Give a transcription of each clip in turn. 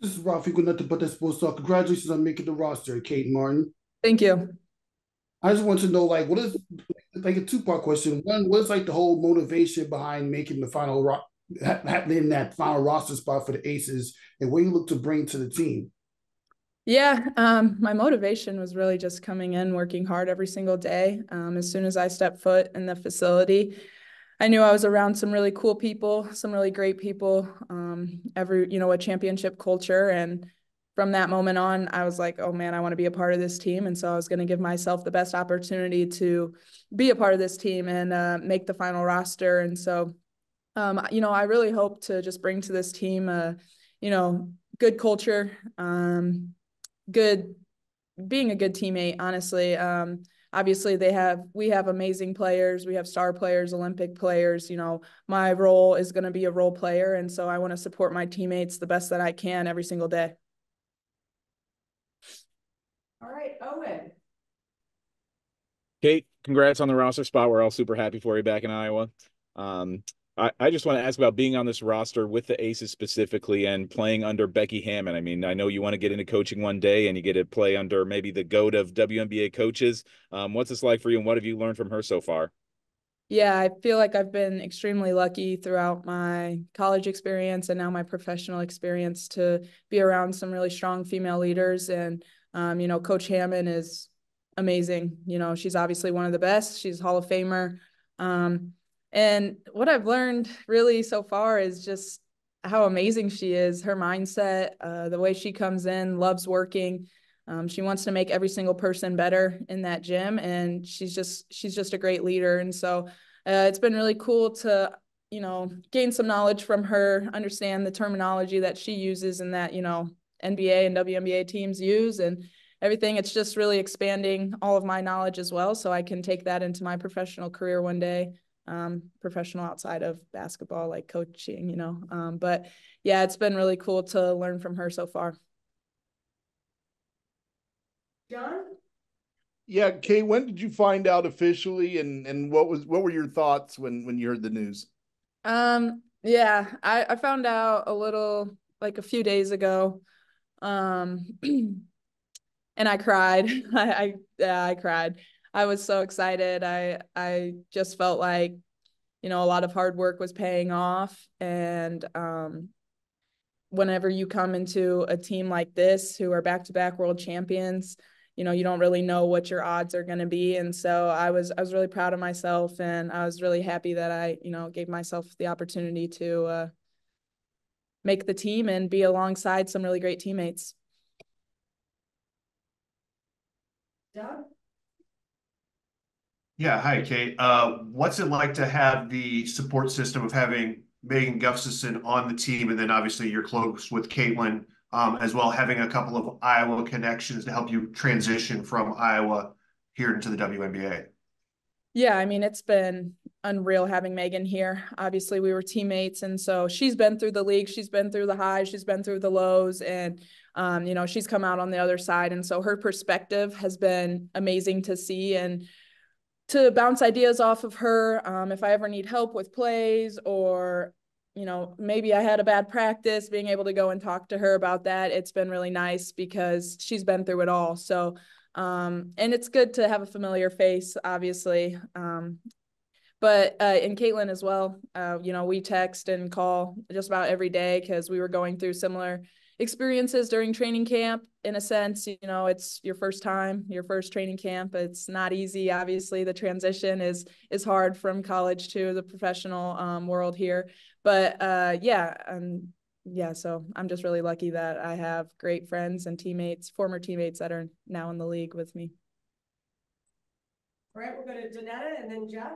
This is Ralph Eagle, nothing but that sports talk. Congratulations on making the roster, Kate Martin. Thank you. I just want to know, like, what is like a two-part question. One, what's like the whole motivation behind making the happening that final roster spot for the Aces, and what you look to bring to the team? Yeah, my motivation was really just coming in, working hard every single day. As soon as I stepped foot in the facility, I knew I was around some really cool people, some really great people, a championship culture. And from that moment on, I was like, oh man, I want to be a part of this team. And so I was going to give myself the best opportunity to be a part of this team and make the final roster. And so, I really hope to just bring to this team, good culture, good being a good teammate, honestly. Obviously we have amazing players, we have star players, Olympic players. My role is going to be a role player, and so I want to support my teammates the best that I can every single day. All right, Owen. Kate, congrats on the roster spot. We're all super happy for you back in Iowa. Um, I just want to ask about being on this roster with the Aces specifically and playing under Becky Hammond. I mean, I know you want to get into coaching one day and you get to play under maybe the GOAT of WNBA coaches. What's this like for you and what have you learned from her so far? Yeah, I feel like I've been extremely lucky throughout my college experience and now my professional experience to be around some really strong female leaders. And, Coach Hammond is amazing. She's obviously one of the best. She's Hall of Famer. And what I've learned really so far is just how amazing she is, her mindset, the way she comes in, loves working. She wants to make every single person better in that gym, and she's just a great leader. And so it's been really cool to, gain some knowledge from her, understand the terminology that she uses and that, NBA and WNBA teams use and everything. It's just really expanding all of my knowledge as well, so I can take that into my professional career one day, professional outside of basketball, like coaching, but yeah, it's been really cool to learn from her so far. John? Yeah, Kay, when did you find out officially and what were your thoughts when you heard the news? Yeah, I found out a little like a few days ago. Um and I cried. I cried. I was so excited. I just felt like, a lot of hard work was paying off. And whenever you come into a team like this who are back-to-back world champions, you don't really know what your odds are going to be. And so I was really proud of myself, and I was really happy that I, gave myself the opportunity to make the team and be alongside some really great teammates. Doug? Yeah, hi, Kate. What's it like to have the support system of having Megan Gustafson on the team, and then obviously you're close with Caitlin, as well, having a couple of Iowa connections to help you transition from Iowa here into the WNBA? Yeah, I mean, it's been unreal having Megan here. Obviously, we were teammates, and so she's been through the league, she's been through the highs, she's been through the lows, and she's come out on the other side. And so her perspective has been amazing to see and to bounce ideas off of her. If I ever need help with plays or, maybe I had a bad practice, being able to go and talk to her about that, it's been really nice because she's been through it all. So, and it's good to have a familiar face, obviously. But and Caitlin as well, we text and call just about every day because we were going through similar experiences during training camp. In a sense, it's your first time, your first training camp. It's not easy. Obviously, the transition is hard from college to the professional world here. But yeah, so I'm just really lucky that I have great friends and teammates, former teammates that are now in the league with me. All right, we'll go to Donetta and then Jeff.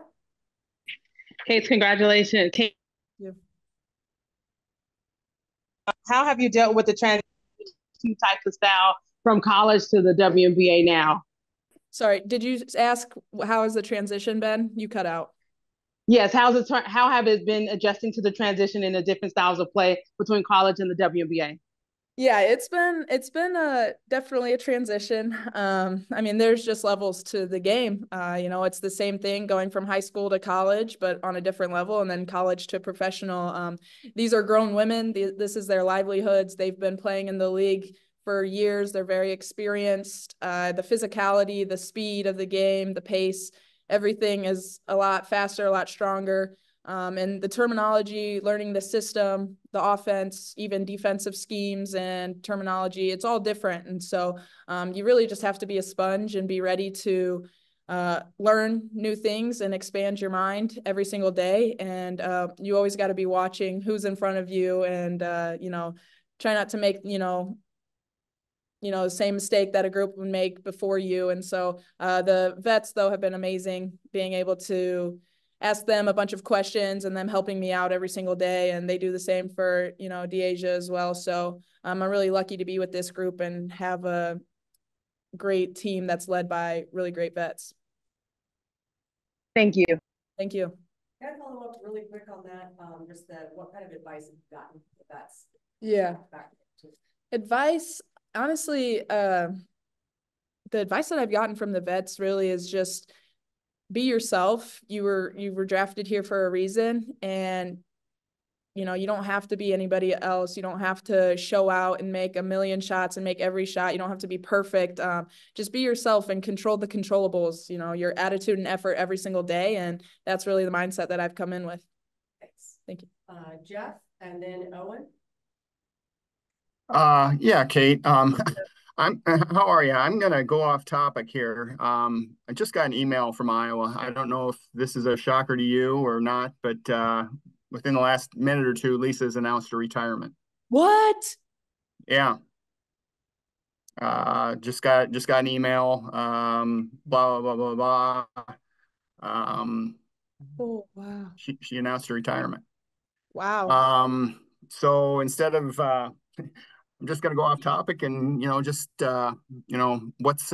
Kate, congratulations. Kate, Yeah. how have you dealt with the transition type of style from college to the WNBA now? Sorry, did you ask how has the transition been? You cut out. Yes, how have it been adjusting to the transition in the different styles of play between college and the WNBA? Yeah, it's been definitely a transition. I mean, there's just levels to the game. You know, it's the same thing going from high school to college, but on a different level, and then college to professional. These are grown women. This is their livelihoods. They've been playing in the league for years. They're very experienced. The physicality, the speed of the game, the pace, everything is a lot faster, a lot stronger. And the terminology, learning the system, the offense, even defensive schemes and terminology, it's all different. And so you really just have to be a sponge and be ready to learn new things and expand your mind every single day. And you always got to be watching who's in front of you and, you know, try not to make, the same mistake that a group would make before you. And so the vets, though, have been amazing, being able to ask them a bunch of questions and them helping me out every single day. And they do the same for, Deasia as well. So I'm really lucky to be with this group and have a great team that's led by really great vets. Thank you. Thank you. Can I follow up really quick on that? Just that, what kind of advice have you gotten from the vets? Yeah. Advice, honestly, the advice that I've gotten from the vets really is just be yourself. You were drafted here for a reason, and you don't have to be anybody else. You don't have to show out and make a million shots and make every shot. You don't have to be perfect. Just be yourself and control the controllables, your attitude and effort every single day. And that's really the mindset that I've come in with. Thanks. Thank you. Jeff, and then Owen. Yeah, Kate. How are you? I'm gonna go off topic here. I just got an email from Iowa. I don't know if this is a shocker to you or not, but within the last minute or two, Lisa's announced her retirement. What? Yeah. Just got an email. Blah blah blah blah blah. Oh wow. She announced her retirement. Wow. So instead of I'm just going to go off topic and, what's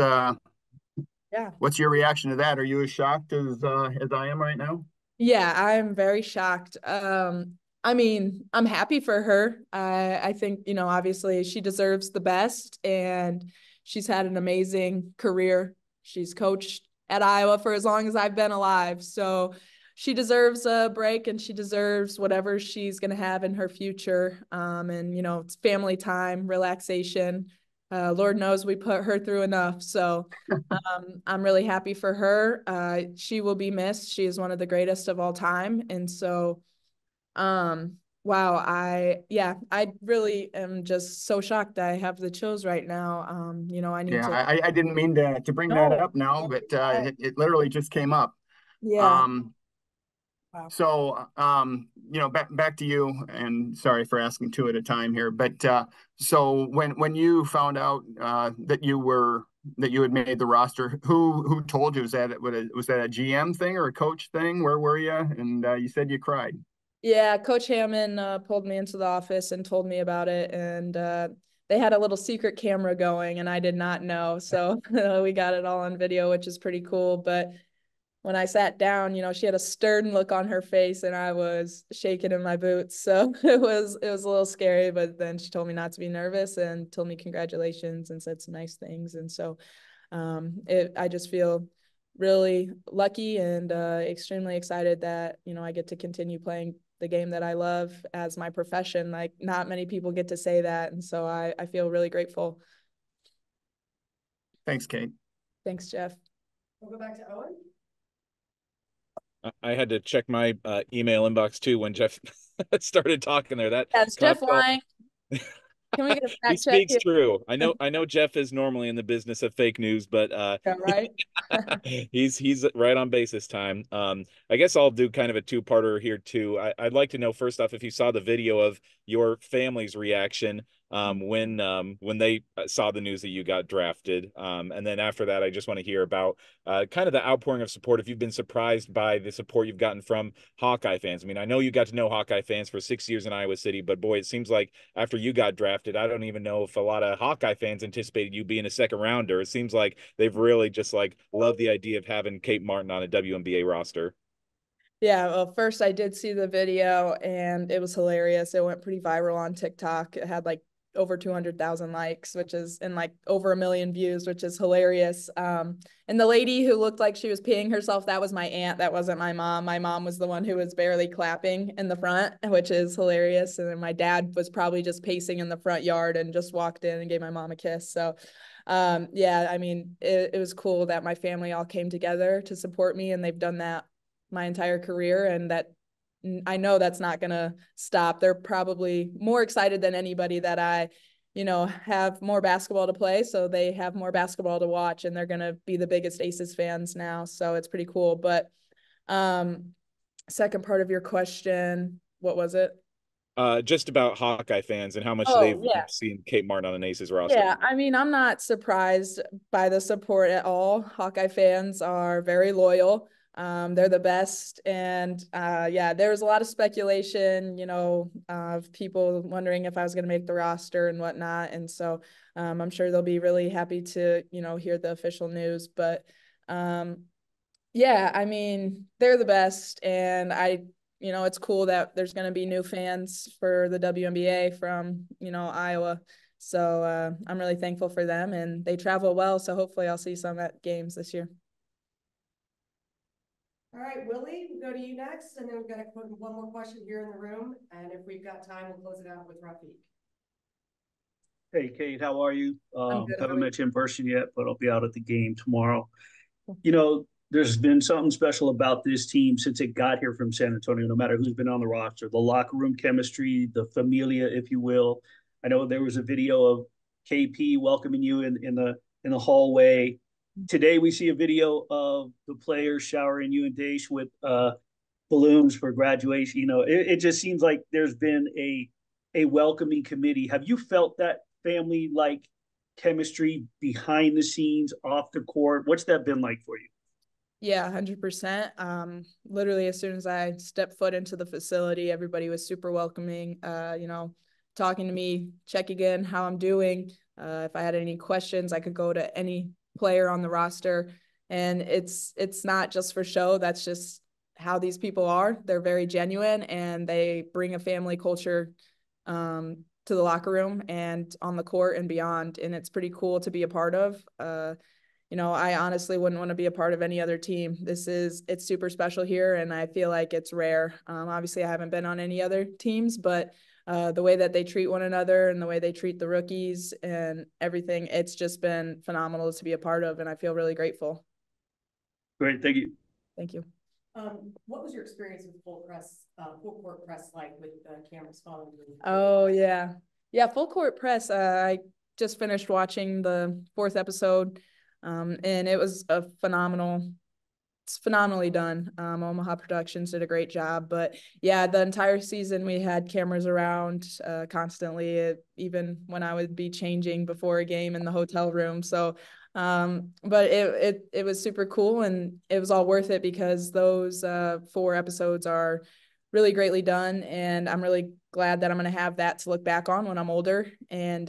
your reaction to that? Are you as shocked as I am right now? Yeah, I'm very shocked. I mean, I'm happy for her. I think, obviously she deserves the best, and she's had an amazing career. She's coached at Iowa for as long as I've been alive. So she deserves a break, and she deserves whatever she's going to have in her future. And, it's family time, relaxation. Lord knows we put her through enough. So I'm really happy for her. She will be missed. She is one of the greatest of all time. And so, wow, I really am just so shocked. I have the chills right now. I need to. I didn't mean to bring that up now, but it literally just came up. Yeah. Wow. So, back to you, and sorry for asking two at a time here, but so when you found out that you had made the roster, who told you? Was that a GM thing or a coach thing? Where were you? And you said you cried. Yeah, Coach Hammond pulled me into the office and told me about it, and they had a little secret camera going, and I did not know. So we got it all on video, which is pretty cool. But when I sat down, she had a stern look on her face, and I was shaking in my boots. So it was a little scary, but then she told me not to be nervous and told me congratulations and said some nice things. And so I just feel really lucky and extremely excited that, I get to continue playing the game that I love as my profession. Like, not many people get to say that. And so I feel really grateful. Thanks, Kate. Thanks, Jeff. We'll go back to Owen. I had to check my email inbox too when Jeff started talking there. That's Jeff lying. Can we get a fact he check speaks here? true. I know Jeff is normally in the business of fake news, but yeah, right. he's right on base this time. I guess I'll do kind of a two-parter here too. I'd like to know first off if you saw the video of your family's reaction when they saw the news that you got drafted. And then after that, I just want to hear about kind of the outpouring of support. If you've been surprised by the support you've gotten from Hawkeye fans. I mean, I know you got to know Hawkeye fans for 6 years in Iowa City, but boy, it seems like after you got drafted, I don't even know if a lot of Hawkeye fans anticipated you being a second rounder. It seems like they've really just like loved the idea of having Kate Martin on a WNBA roster. Yeah, well, first I did see the video and it was hilarious. It went pretty viral on TikTok. It had like over 200,000 likes, which is, and like over 1 million views, which is hilarious. And the lady who looked like she was peeing herself, that was my aunt. That wasn't my mom. My mom was the one who was barely clapping in the front, which is hilarious. And then my dad was probably just pacing in the front yard and just walked in and gave my mom a kiss. So yeah, I mean, it was cool that my family all came together to support me, and they've done that my entire career, and that I know that's not going to stop. They're probably more excited than anybody that I, have more basketball to play. So they have more basketball to watch, and they're going to be the biggest Aces fans now. So it's pretty cool. But second part of your question, what was it? Just about Hawkeye fans and how much they've seen Kate Martin on an Aces roster. Yeah, I mean, I'm not surprised by the support at all. Hawkeye fans are very loyal. They're the best. And yeah, there was a lot of speculation, of people wondering if I was going to make the roster and whatnot. And so I'm sure they'll be really happy to, hear the official news. But yeah, I mean, they're the best. And it's cool that there's going to be new fans for the WNBA from, Iowa. So I'm really thankful for them, and they travel well. So hopefully I'll see some at games this year. All right, Willie, we'll go to you next. And then we've got to put one more question here in the room. And if we've got time, we'll close it out with Rafiq. Hey, Kate, how are you? I'm good. Haven't met you in person yet, but I'll be out at the game tomorrow. There's been something special about this team since it got here from San Antonio, no matter who's been on the roster, the locker room chemistry, the familia, if you will. I know there was a video of KP welcoming you in the hallway. Today we see a video of the players showering you and Daesh with balloons for graduation. It just seems like there's been a welcoming committee. Have you felt that family-like chemistry behind the scenes, off the court? What's that been like for you? Yeah, 100%. Literally, as soon as I stepped foot into the facility, everybody was super welcoming, talking to me, checking in how I'm doing. If I had any questions, I could go to any player on the roster. And it's not just for show. That's just how these people are. They're very genuine, and they bring a family culture to the locker room and on the court and beyond. And it's pretty cool to be a part of. I honestly wouldn't want to be a part of any other team. It's super special here, and I feel like it's rare. Obviously I haven't been on any other teams, but the way that they treat one another and the way they treat the rookies and everything, it's just been phenomenal to be a part of, and I feel really grateful. Great. Thank you. Thank you. What was your experience with full court press like with cameras following you? Oh, yeah. Yeah, full court press. I just finished watching the 4th episode. And it was it's phenomenally done. Omaha Productions did a great job, but yeah, the entire season we had cameras around constantly, even when I would be changing before a game in the hotel room. So, but it was super cool, and it was all worth it because those 4 episodes are really greatly done, and I'm really glad that I'm going to have that to look back on when I'm older. And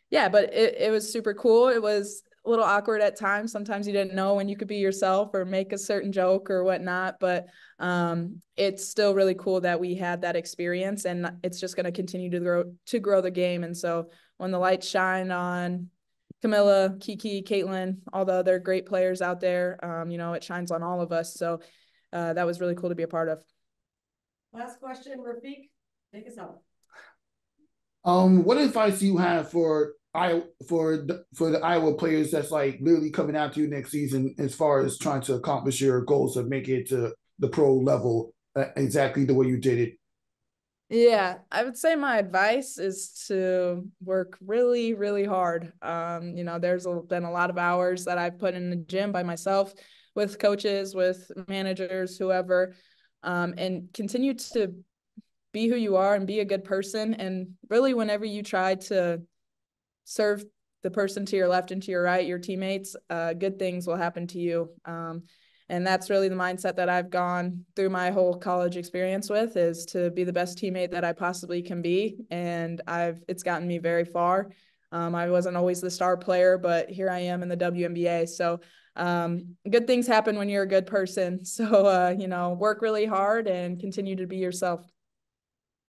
yeah, but it was super cool. It was a little awkward at times. Sometimes you didn't know when you could be yourself or make a certain joke or whatnot, but it's still really cool that we had that experience, and it's just going to continue to grow the game. And so when the lights shine on Camilla, Kiki, Caitlin, all the other great players out there, it shines on all of us. So that was really cool to be a part of. Last question, Rafiq, take us out. What advice do you have for the Iowa players that's like literally coming after you next season as far as trying to accomplish your goals of make it to the pro level exactly the way you did it? Yeah, I would say my advice is to work really, really hard. There's been a lot of hours that I've put in the gym by myself with coaches, with managers, whoever, and continue to be who you are and be a good person. And really, whenever you try to serve the person to your left and to your right, your teammates, good things will happen to you. And that's really the mindset that I've gone through my whole college experience with, is to be the best teammate that I possibly can be. And it's gotten me very far. I wasn't always the star player, but here I am in the WNBA. So good things happen when you're a good person. So, work really hard and continue to be yourself.